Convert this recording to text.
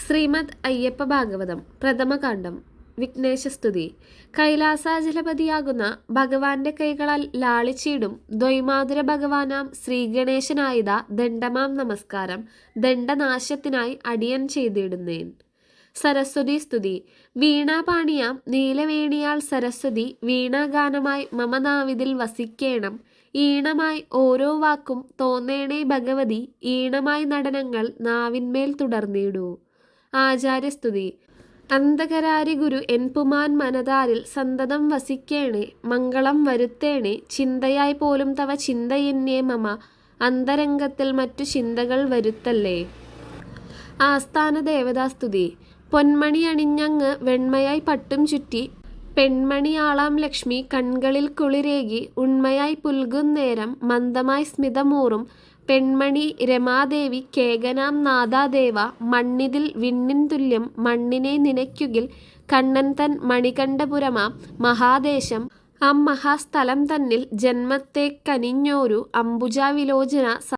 ശ്രീമദ് അയ്യപ്പ ഭാഗവതം പ്രഥമകാണ്ഡം. വിഘ്നേശസ്തുതി. കൈലാസാചലപതിയാകുന്ന ഭഗവാന്റെ കൈകളാൽ ലാളിച്ചീടും ദ്വൈമാതുര ഭഗവാനാം ശ്രീഗണേശനായിത ദണ്ഡമാം നമസ്കാരം ദണ്ഡനാശത്തിനായി അടിയൻ ചെയ്തിടുന്നേൻ. സരസ്വതി സ്തുതി. വീണാപാണിയാം നീലവേണിയാൾ സരസ്വതി വീണാഗാനമായി മമ നാവിതിൽ വസിക്കേണം. ഈണമായി ഓരോ വാക്കും തോന്നേണേ ഭഗവതി ഈണമായി നടനങ്ങൾ നാവിന്മേൽ തുടർന്നിടൂ. ആചാര്യസ്തുതി. അന്ധകരാരി ഗുരു എൻപുമാൻ മനതാരിൽ സന്തതം വസിക്കേണേ. മംഗളം വരുത്തേണേ ചിന്തയായി പോലും തവ ചിന്തയെന്നേ മമ അന്തരംഗത്തിൽ മറ്റു ചിന്തകൾ വരുത്തല്ലേ. ആസ്ഥാന ദേവതാസ്തുതി. പൊന്മണി അണിഞ്ഞങ്ങ് വെണ്മയായി പട്ടും ചുറ്റി പെൺമണിയാളാം ലക്ഷ്മി കൺകളിൽ കുളിരേകി ഉണ്മയായി പുൽകുന്നേരം മന്ദമായി സ്മിതമൂറും പെൺമണി രമാദേവി കേകനാം നാദാദേവ മണ്ണിതിൽ വിണ്ണിൻ തുല്യം മണ്ണിനെ നിനയ്ക്കുകിൽ കണ്ണൻ തൻ മണികണ്ഠപുരമാം മഹാദേശം മഹാസ്ഥലം തന്നിൽ ജന്മത്തെ കനിഞ്ഞോരു അംബുജാവിലോചന